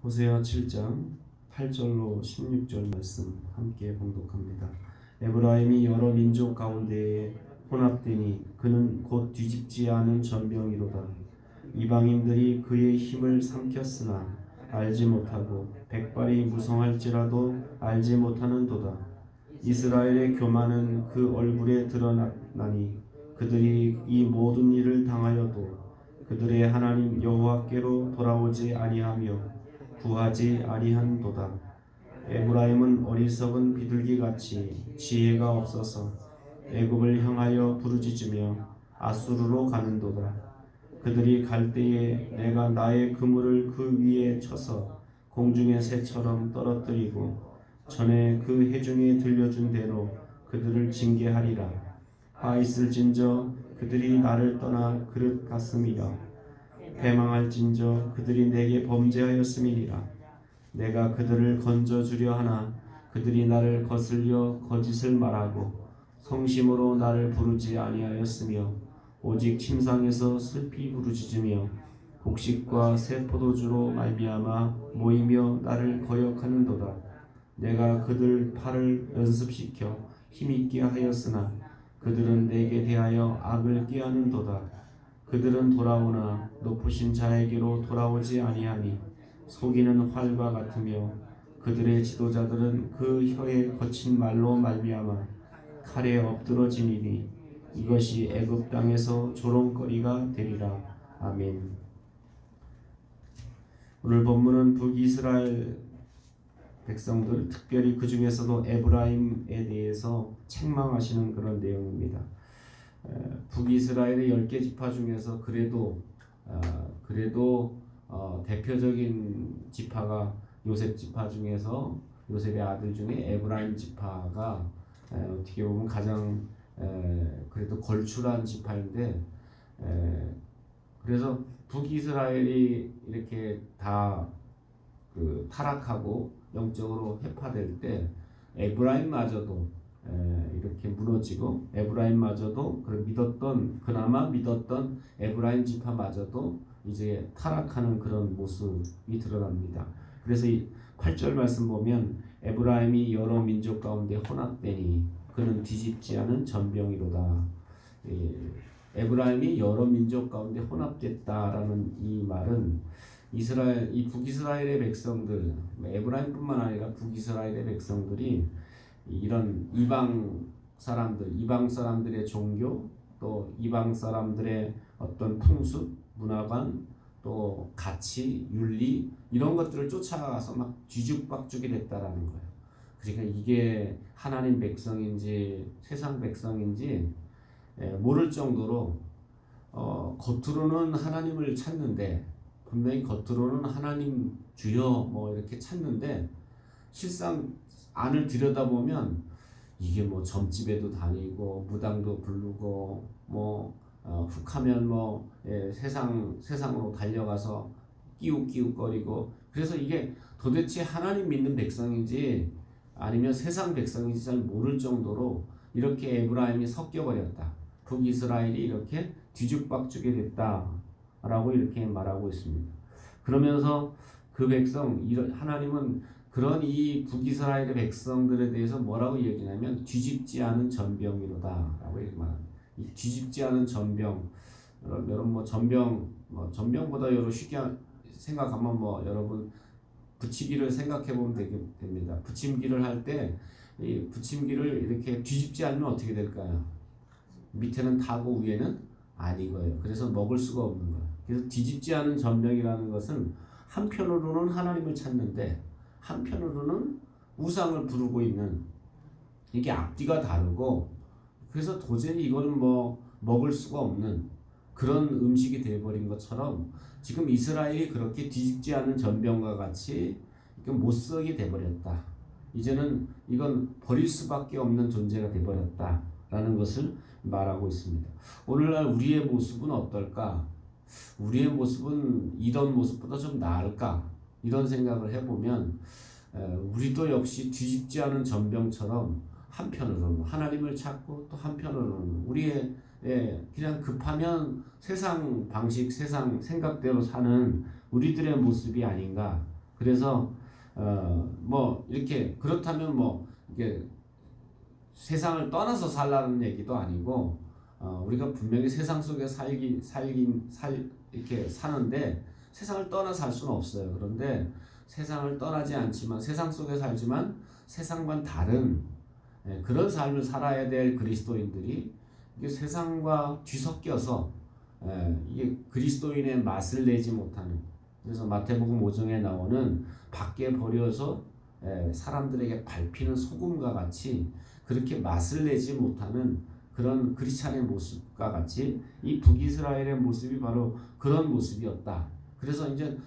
호세아 7장 8절로 16절 말씀 함께 봉독합니다. 에브라임이 여러 민족 가운데에 혼합되니 그는 곧 뒤집지 않은 전병이로다. 이방인들이 그의 힘을 삼켰으나 알지 못하고 백발이 무성할지라도 알지 못하는도다. 이스라엘의 교만은 그 얼굴에 드러나니 그들이 이 모든 일을 당하여도 그들의 하나님 여호와께로 돌아오지 아니하며 구하지 아니한도다. 에브라임은 어리석은 비둘기같이 지혜가 없어서 애굽을 향하여 부르짖으며 아수르로 가는도다. 그들이 갈 때에 내가 나의 그물을 그 위에 쳐서 공중의 새처럼 떨어뜨리고 전에 그 회중에 들려준 대로 그들을 징계하리라. 화 있을진저 그들이 나를 떠나 그릇 같음이라. 패망할진저 그들이 내게 범죄하였음이니라. 내가 그들을 건져주려 하나 그들이 나를 거슬려 거짓을 말하고 성심으로 나를 부르지 아니하였으며 오직 침상에서 슬피 부르짖으며 곡식과 새 포도주로 말미암아 모이며 나를 거역하는도다. 내가 그들 팔을 연습시켜 힘있게 하였으나 그들은 내게 대하여 악을 꾀하는도다. 그들은 돌아오나 높으신 자에게로 돌아오지 아니하니 속이는 활과 같으며 그들의 지도자들은 그 혀에 거친 말로 말미암아 칼에 엎드러지니니 이것이 애굽 땅에서 조롱거리가 되리라. 아멘. 오늘 본문은 북이스라엘 백성들, 특별히 그 중에서도 에브라임에 대해서 책망하시는 그런 내용입니다. 북이스라엘의 10개 지파 중에서 그래도 대표적인 지파가 요셉 지파 중에서 요셉의 아들 중에 에브라임 지파가 어떻게 보면 가장 그래도 걸출한 지파인데, 그래서 북이스라엘이 이렇게 다 타락하고 영적으로 해파될 때 에브라임마저도 이렇게 무너지고, 에브라임마저도 그나마 믿었던 에브라임 지파마저도 이제 타락하는 그런 모습이 드러납니다. 그래서 이 8절 말씀 보면 에브라임이 여러 민족 가운데 혼합되니 그는 뒤집지 않은 전병이로다. 에브라임이 여러 민족 가운데 혼합됐다라는 이 말은 이 북이스라엘의 백성들, 에브라임뿐만 아니라 북이스라엘의 백성들이 이런 이방 사람들의 종교, 또 이방 사람들의 어떤 풍습, 문화관, 또 가치, 윤리 이런 것들을 쫓아가서 막 뒤죽박죽이 됐다라는 거예요. 그러니까 이게 하나님 백성인지 세상 백성인지 모를 정도로 겉으로는 하나님을 찾는데, 분명히 겉으로는 하나님 주여 이렇게 찾는데 실상 안을 들여다보면 이게 점집에도 다니고 무당도 부르고 훅하면 세상으로 달려가서 끼욱끼욱거리고, 그래서 이게 도대체 하나님 믿는 백성인지 아니면 세상 백성인지 잘 모를 정도로 이렇게 에브라임이 섞여버렸다. 북이스라엘이 이렇게 뒤죽박죽이 됐다라고 이렇게 말하고 있습니다. 그러면서 그 백성, 하나님은 그런 이 북이스라엘의 백성들에 대해서 뭐라고 얘기하냐면 뒤집지 않은 전병이로다 라고 이렇게 말합니다. 이 뒤집지 않은 전병, 여러분 전병보다 여러분 쉽게 생각하면 여러분 부치기를 생각해 보면 됩니다. 부침기를 할 때 이 부침기를 이렇게 뒤집지 않으면 어떻게 될까요? 밑에는 타고 위에는 안 익어요. 그래서 먹을 수가 없는 거예요. 그래서 뒤집지 않은 전병이라는 것은 한편으로는 하나님을 찾는데 한편으로는 우상을 부르고 있는, 이게 앞뒤가 다르고, 그래서 도저히 이거는 먹을 수가 없는 그런 음식이 되어버린 것처럼 지금 이스라엘이 그렇게 뒤집지 않은 전병과 같이 못쓰게 돼버렸다. 이제는 이건 버릴 수밖에 없는 존재가 돼버렸다라는 것을 말하고 있습니다. 오늘날 우리의 모습은 어떨까? 우리의 모습은 이런 모습보다 좀 나을까? 이런 생각을 해보면 우리도 역시 뒤집지 않은 전병처럼 한편으로는 하나님을 찾고 또 한편으로는 우리의 그냥 급하면 세상 방식, 세상 생각대로 사는 우리들의 모습이 아닌가 그래서 뭐 이렇게 그렇다면 뭐 이게 세상을 떠나서 살라는 얘기도 아니고 우리가 분명히 세상 속에 이렇게 사는데 세상을 떠나 살 수는 없어요. 그런데 세상을 떠나지 않지만 세상 속에 살지만 세상과는 다른 그런 삶을 살아야 될 그리스도인들이 이게 세상과 뒤섞여서 이게 그리스도인의 맛을 내지 못하는, 그래서 마태복음 5장에 나오는 밖에 버려서 사람들에게 밟히는 소금과 같이 그렇게 맛을 내지 못하는 그런 크리스찬의 모습과 같이 이 북이스라엘의 모습이 바로 그런 모습이었다. 그래서 이제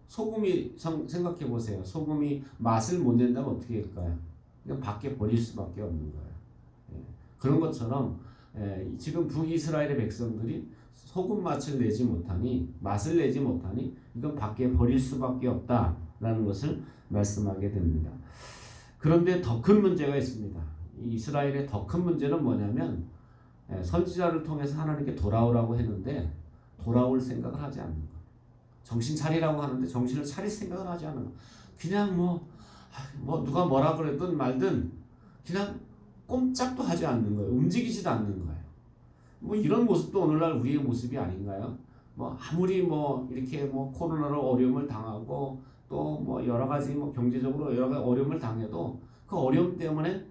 소금이 생각해 보세요. 소금이 맛을 못 낸다면 어떻게 할까요? 그냥 밖에 버릴 수밖에 없는 거예요. 그런 것처럼 지금 북이스라엘의 백성들이 소금 맛을 내지 못하니, 맛을 내지 못하니 이건 밖에 버릴 수밖에 없다라는 것을 말씀하게 됩니다. 그런데 더 큰 문제가 있습니다. 이스라엘의 더 큰 문제는 뭐냐면 선지자를 통해서 하나님께 돌아오라고 했는데 돌아올 생각을 하지 않는 거. 정신 차리라고 하는데 정신을 차릴 생각을 하지 않는 거. 그냥 뭐 누가 뭐라 그랬든 말든 그냥 꼼짝도 하지 않는 거예요. 움직이지도 않는 거예요. 뭐 이런 모습도 오늘날 우리의 모습이 아닌가요? 뭐 아무리 뭐 이렇게 뭐 코로나로 어려움을 당하고 또 뭐 여러 가지 뭐 경제적으로 여러 가지 어려움을 당해도 그 어려움 때문에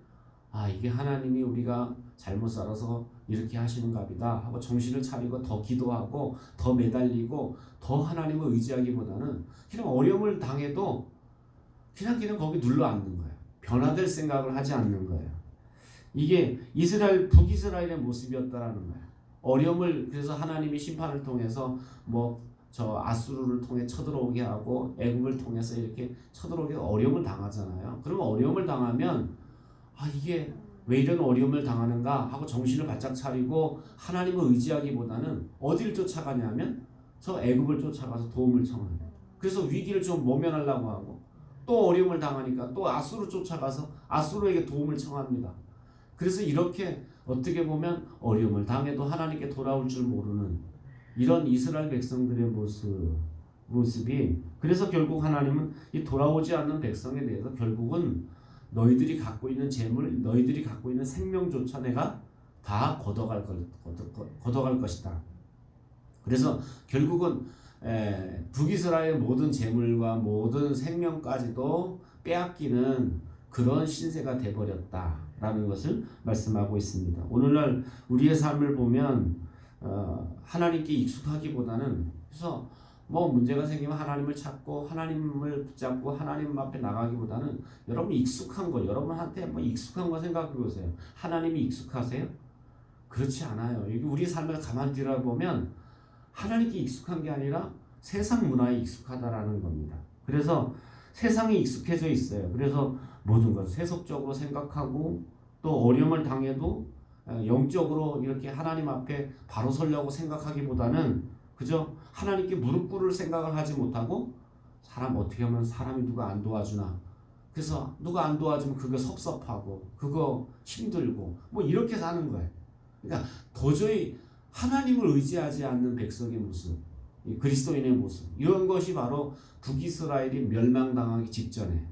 이게 하나님이 우리가 잘못 살아서 이렇게 하시는갑이다 하고 정신을 차리고 더 기도하고 더 매달리고 더 하나님을 의지하기보다는 그냥 어려움을 당해도 그냥 거기 눌러 앉는 거예요. 변화될 생각을 하지 않는 거예요. 이게 북이스라엘의 모습이었다라는 거예요. 어려움을, 그래서 하나님이 심판을 통해서 저 아수르를 통해 쳐들어오게 하고 애굽을 통해서 이렇게 쳐들어오게 어려움을 당하잖아요. 그러면 어려움을 당하면 이게 왜 이런 어려움을 당하는가 하고 정신을 바짝 차리고 하나님을 의지하기보다는 어디를 쫓아가냐면 저 애굽을 쫓아가서 도움을 청하는 거예요. 그래서 위기를 좀 모면하려고 하고 또 어려움을 당하니까 또 아수르 쫓아가서 아수르에게 도움을 청합니다. 그래서 이렇게 어떻게 보면 어려움을 당해도 하나님께 돌아올 줄 모르는 이런 이스라엘 백성들의 모습이, 그래서 결국 하나님은 이 돌아오지 않는 백성에 대해서 결국은 너희들이 갖고 있는 재물, 너희들이 갖고 있는 생명조차 내가 다 걷어갈 것이다. 그래서 결국은 북이스라엘 모든 재물과 모든 생명까지도 빼앗기는 그런 신세가 돼버렸다라는 것을 말씀하고 있습니다. 오늘날 우리의 삶을 보면 하나님께 익숙하기보다는, 그래서 뭐 문제가 생기면 하나님을 찾고 하나님을 붙잡고 하나님 앞에 나가기보다는 여러분 익숙한 거, 여러분한테 뭐 익숙한 거 생각해 보세요. 하나님이 익숙하세요? 그렇지 않아요. 우리 삶을 가만히 들여다보면 하나님께 익숙한 게 아니라 세상 문화에 익숙하다라는 겁니다. 그래서 세상에 익숙해져 있어요. 그래서 모든 걸 세속적으로 생각하고 또 어려움을 당해도 영적으로 이렇게 하나님 앞에 바로 서려고 생각하기보다는 그저 하나님께 무릎 꿇을 생각을 하지 못하고 어떻게 하면 사람이 누가 안 도와주나, 그래서 누가 안 도와주면 그거 섭섭하고 그거 힘들고 뭐 이렇게 사는 거예요. 그러니까 도저히 하나님을 의지하지 않는 백성의 모습, 그리스도인의 모습, 이런 것이 바로 북이스라엘이 멸망당하기 직전에,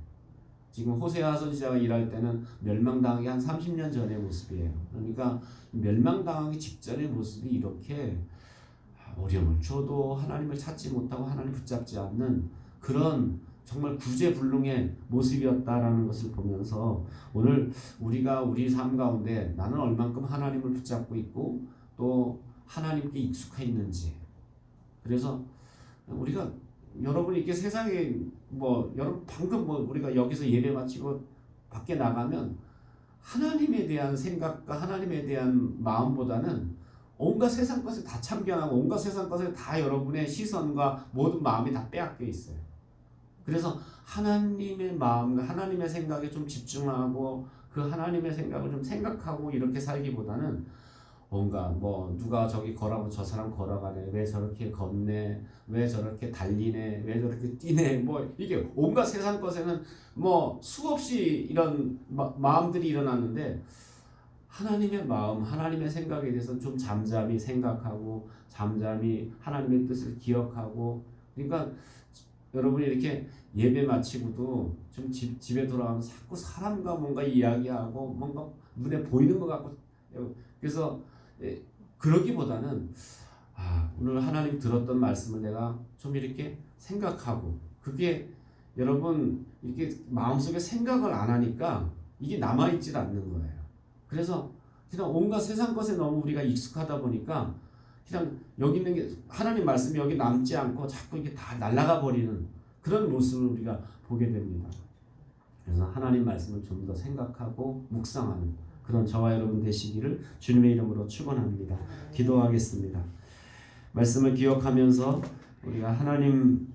지금 호세아 선지자가 일할 때는 멸망당하기 한 30년 전의 모습이에요. 그러니까 멸망당하기 직전의 모습이 이렇게 어려움을 줘도 하나님을 찾지 못하고 하나님을 붙잡지 않는 그런 정말 구제불능의 모습이었다라는 것을 보면서 오늘 우리가 우리 삶 가운데 나는 얼만큼 하나님을 붙잡고 있고 또 하나님께 익숙해 있는지, 그래서 우리가 여러분이 이렇게 세상에 여러분 방금 우리가 여기서 예배 마치고 밖에 나가면 하나님에 대한 생각과 하나님에 대한 마음보다는 온갖 세상 것을 다 참견하고 온갖 세상 것을 다 여러분의 시선과 모든 마음이 다 빼앗겨 있어요. 그래서 하나님의 마음과 하나님의 생각에 좀 집중하고 그 하나님의 생각을 좀 생각하고 이렇게 살기보다는 뭔가 누가 저기 걸어가면 저 사람 걸어가네, 왜 저렇게 걷네, 왜 저렇게 달리네, 왜 저렇게 뛰네, 이게 온갖 세상 것에는 수없이 이런 마음들이 일어났는데 하나님의 마음, 하나님의 생각에 대해서 좀 잠잠히 생각하고 잠잠히 하나님의 뜻을 기억하고, 그러니까 여러분이 이렇게 예배 마치고도 좀 집에 돌아가면 자꾸 사람과 뭔가 이야기하고 뭔가 눈에 보이는 것 같고 그래서 그러기보다는 오늘 하나님 들었던 말씀을 내가 좀 이렇게 생각하고 그게 여러분 이렇게 마음속에 생각을 안 하니까 이게 남아있질 않는 거예요. 그래서 그냥 온갖 세상 것에 너무 우리가 익숙하다 보니까 그냥 여기 있는 게 하나님 말씀이 여기 남지 않고 자꾸 이게 다 날아가 버리는 그런 모습을 우리가 보게 됩니다. 그래서 하나님 말씀을 좀 더 생각하고 묵상하는 그런 저와 여러분 되시기를 주님의 이름으로 축원합니다. 기도하겠습니다. 말씀을 기억하면서 우리가 하나님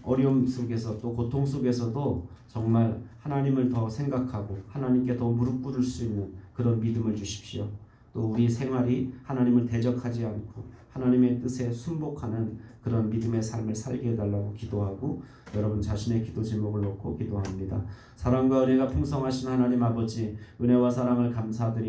어려움 속에서 또 고통 속에서도 정말 하나님을 더 생각하고 하나님께 더 무릎 꿇을 수 있는 그런 믿음을 주십시오. 또 우리 생활이 하나님을 대적하지 않고 하나님의 뜻에 순복하는 그런 믿음의 삶을 살게 해달라고 기도하고 여러분 자신의 기도 제목을 놓고 기도합니다. 사랑과 은혜가 풍성하신 하나님 아버지, 은혜와 사랑을 감사드립니다.